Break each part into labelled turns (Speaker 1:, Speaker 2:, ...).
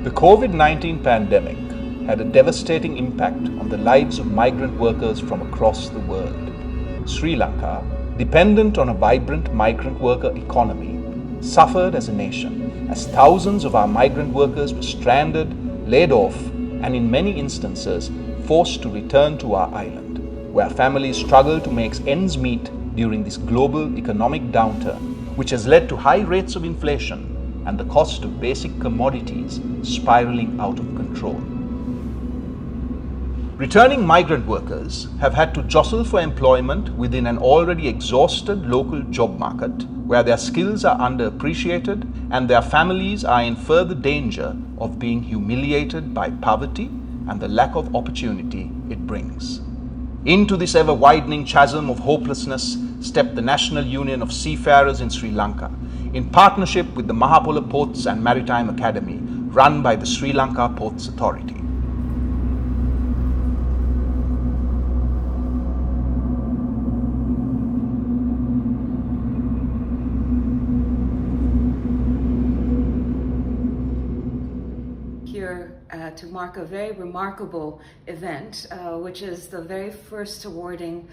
Speaker 1: The COVID-19 pandemic had a devastating impact on the lives of migrant workers from across the world. Sri Lanka, dependent on a vibrant migrant worker economy, suffered as a nation as thousands of our migrant workers were stranded, laid off, and in many instances forced to return to our island, where families struggled to make ends meet during this global economic downturn, which has led to high rates of inflation and the cost of basic commodities spiraling out of control. Returning migrant workers have had to jostle for employment within an already exhausted local job market, where their skills are underappreciated and their families are in further danger of being humiliated by poverty and the lack of opportunity it brings. Into this ever-widening chasm of hopelessness stepped the National Union of Seafarers in Sri Lanka, in partnership with the Mahapola Ports and Maritime Academy, run by the Sri Lanka Ports Authority.
Speaker 2: Here to mark a very remarkable event, which is the very first awarding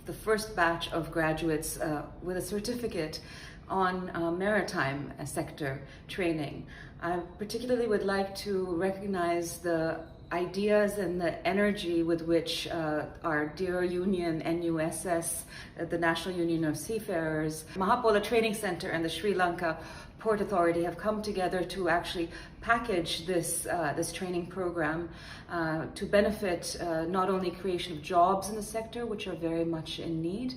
Speaker 2: the first batch of graduates with a certificate on maritime sector training. I particularly would like to recognize the ideas and the energy with which our dear union, NUSS, the National Union of Seafarers, Mahapola Training Center and the Sri Lanka Port Authority have come together to actually package this training program to benefit not only creation of jobs in the sector, which are very much in need,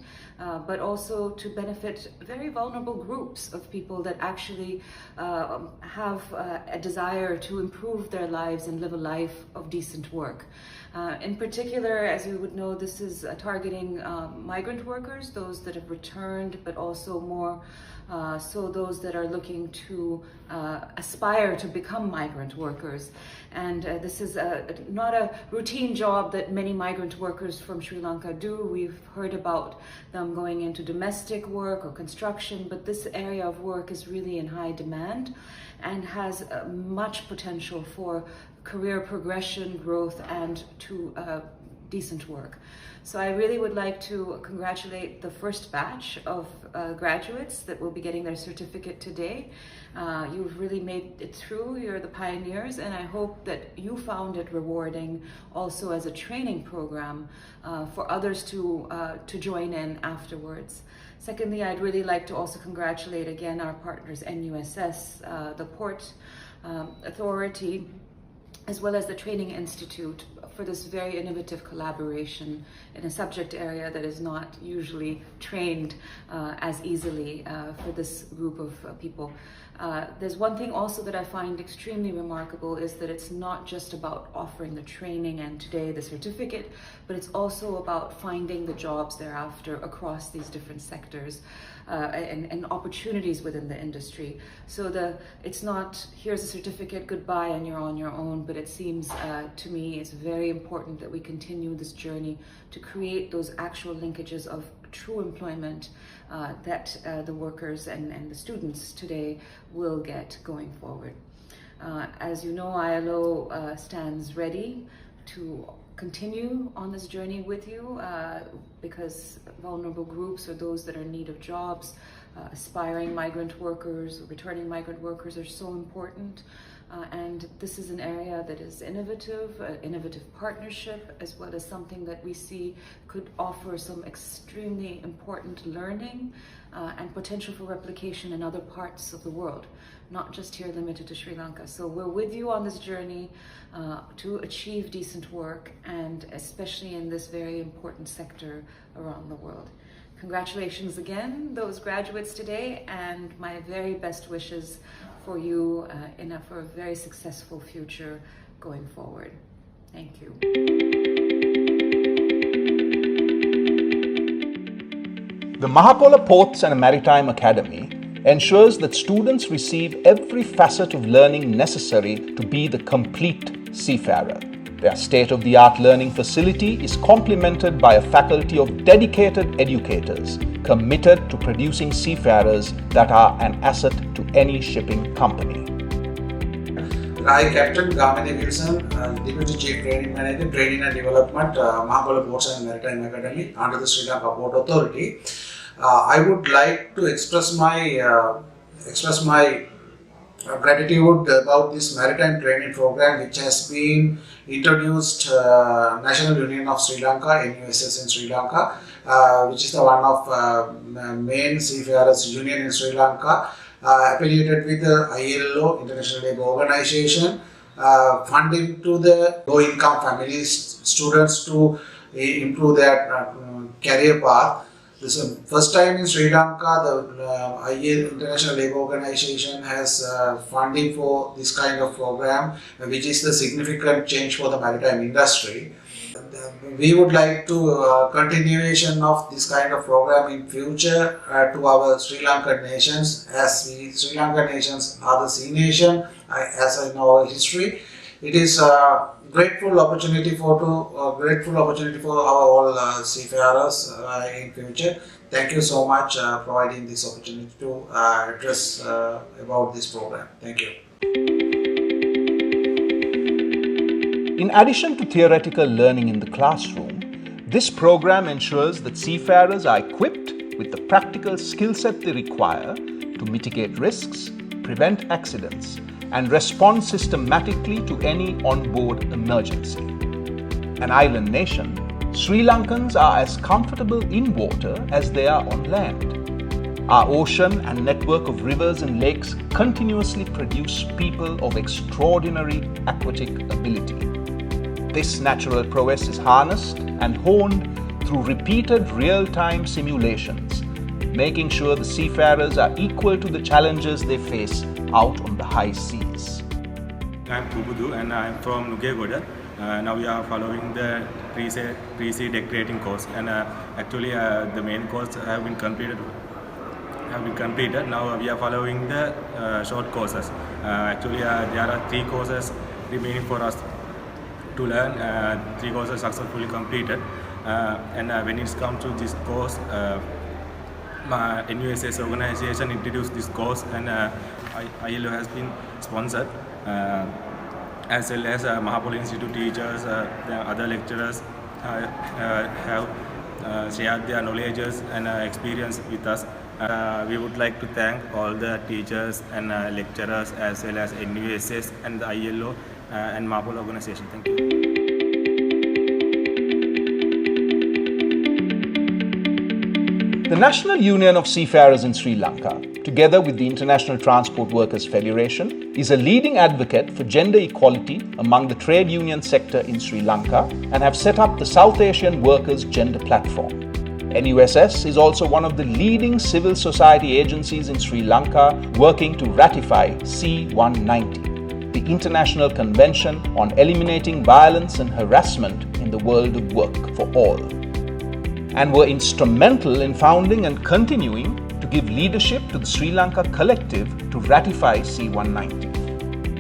Speaker 2: but also to benefit very vulnerable groups of people that actually have a desire to improve their lives and live a life of decent work. In particular, as you would know, this is targeting migrant workers, those that have returned, but also more so those that are looking to aspire to become migrant workers. And this is not a routine job that many migrant workers from Sri Lanka do. We've heard about them going into domestic work or construction, but this area of work is really in high demand and has much potential for career progression, growth, and to decent work. So I really would like to congratulate the first batch of graduates that will be getting their certificate today. You've really made it through, you're the pioneers, and I hope that you found it rewarding also as a training program for others to join in afterwards. Secondly, I'd really like to also congratulate again our partners NUSS, the Port Authority, as well as the Training Institute, for this very innovative collaboration in a subject area that is not usually trained as easily for this group of people. There's one thing also that I find extremely remarkable is that it's not just about offering the training and today the certificate, but it's also about finding the jobs thereafter across these different sectors and opportunities within the industry. So it's not, here's a certificate, goodbye, and you're on your own, but it seems to me it's very important that we continue this journey to create those actual linkages of true employment that the workers and the students today will get going forward. As you know, ILO stands ready to continue on this journey with you because vulnerable groups or those that are in need of jobs, aspiring migrant workers, returning migrant workers are so important. And this is an area that is innovative, an innovative partnership, as well as something that we see could offer some extremely important learning and potential for replication in other parts of the world, not just here limited to Sri Lanka. So we're with you on this journey to achieve decent work, and especially in this very important sector around the world. Congratulations again, those graduates today, and my very best wishes for you for a very successful future going forward. Thank you.
Speaker 1: The Mahapola Ports and Maritime Academy ensures that students receive every facet of learning necessary to be the complete seafarer. Their state-of-the-art learning facility is complemented by a faculty of dedicated educators committed to producing seafarers that are an asset to any shipping company.
Speaker 3: I, Captain Gamini Wilson, Deputy Chief Training Manager, Training and Development, Mahapola Ports and Maritime Academy under the Sri Lanka Port Authority. I would like to express my gratitude about this maritime training program which has been introduced National Union of Sri Lanka, NUSS in Sri Lanka, which is the one of main seafarers union in Sri Lanka, affiliated with the ILO, International Labour Organization, funding to the low-income families, students to improve their career path. This is the first time in Sri Lanka the ILO, International Labour Organization has funding for this kind of program, which is the significant change for the maritime industry. We would like to continuation of this kind of program in future to our Sri Lankan nations, as we Sri Lankan nations are the sea nation as in our history. It is a grateful opportunity for our all seafarers in future. Thank you so much providing this opportunity to address about this program. Thank you.
Speaker 1: In addition to theoretical learning in the classroom, this program ensures that seafarers are equipped with the practical skill set they require to mitigate risks, prevent accidents, and respond systematically to any onboard emergency. An island nation, Sri Lankans are as comfortable in water as they are on land. Our ocean and network of rivers and lakes continuously produce people of extraordinary aquatic ability. This natural prowess is harnessed and honed through repeated real-time simulations, making sure the seafarers are equal to the challenges they face out on the high seas.
Speaker 4: I'm Kubudu and I'm from Nugegoda. Now we are following the pre-sea decorating course, and actually the main course have been completed. Now we are following the short courses. Actually there are 3 courses remaining for us to learn. 3 courses successfully completed, and when it comes to this course, my NUSS organization introduced this course, and ILO has been sponsored, as well as Mahapola Institute teachers, the other lecturers have shared their knowledges and experience with us. We would like to thank all the teachers and lecturers, as well as NUSS and the ILO and Mahapola organization. Thank you.
Speaker 1: The National Union of Seafarers in Sri Lanka, together with the International Transport Workers Federation, is a leading advocate for gender equality among the trade union sector in Sri Lanka and have set up the South Asian Workers Gender Platform. NUSS is also one of the leading civil society agencies in Sri Lanka working to ratify C190, the International Convention on Eliminating Violence and Harassment in the World of Work for All, and were instrumental in founding and continuing to give leadership to the Sri Lanka collective to ratify C190.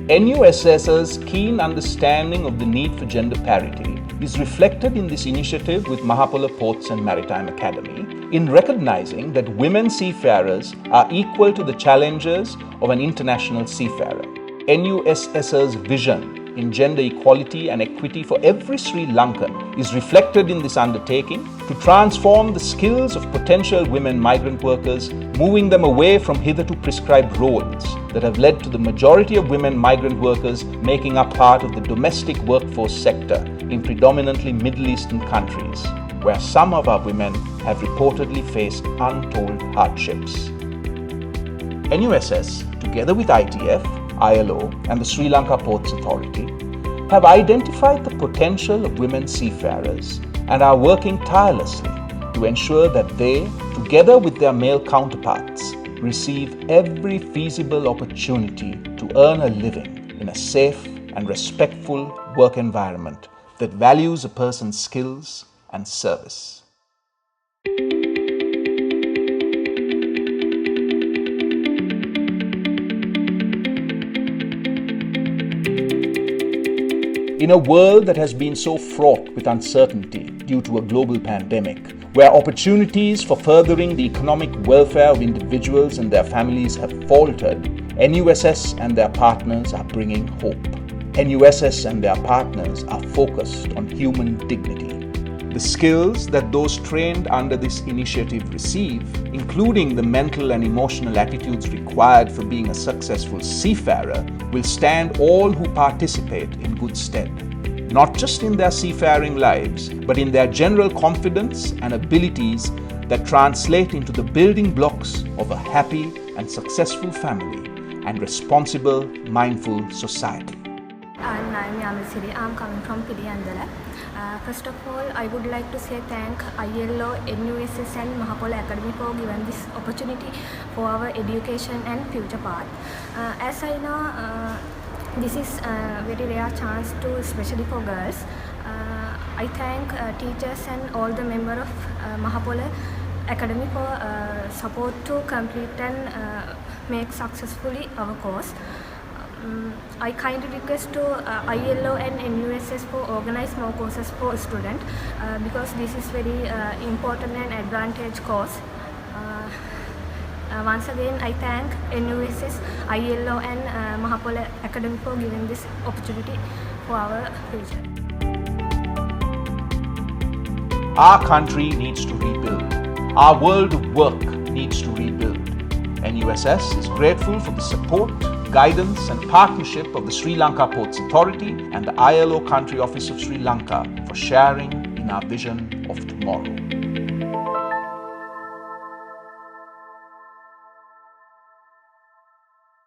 Speaker 1: NUSS's keen understanding of the need for gender parity is reflected in this initiative with Mahapola Ports and Maritime Academy in recognizing that women seafarers are equal to the challenges of an international seafarer. NUSS's vision in gender equality and equity for every Sri Lankan is reflected in this undertaking to transform the skills of potential women migrant workers, moving them away from hitherto prescribed roles that have led to the majority of women migrant workers making up part of the domestic workforce sector in predominantly Middle Eastern countries, where some of our women have reportedly faced untold hardships. NUSS, together with ITF, ILO and the Sri Lanka Ports Authority, have identified the potential of women seafarers and are working tirelessly to ensure that they, together with their male counterparts, receive every feasible opportunity to earn a living in a safe and respectful work environment that values a person's skills and service. In a world that has been so fraught with uncertainty due to a global pandemic, Where opportunities for furthering the economic welfare of individuals and their families have faltered, NUSS and their partners are bringing hope. NUSS and their partners are focused on human dignity. The skills that those trained under this initiative receive, including the mental and emotional attitudes required for being a successful seafarer, will stand all who participate in good stead, not just in their seafaring lives, but in their general confidence and abilities that translate into the building blocks of a happy and successful family and responsible, mindful society.
Speaker 5: And I'm Yamisiri. I'm coming from Pidiyandala. First of all, I would like to say thank ILO, NUSS and Mahapola Academy for giving this opportunity for our education and future path. As I know, this is a very rare chance to, especially for girls. I thank teachers and all the members of Mahapola Academy for support to complete and make successfully our course. I kindly request to ILO and NUSS for organize more courses for students because this is very important and advantage course. Once again, I thank NUSS, ILO and Mahapola Academy for giving this opportunity for our future.
Speaker 1: Our country needs to rebuild. Our world of work needs to rebuild. NUSS is grateful for the support, guidance and partnership of the Sri Lanka Ports Authority and the ILO Country Office of Sri Lanka for sharing in our vision of tomorrow.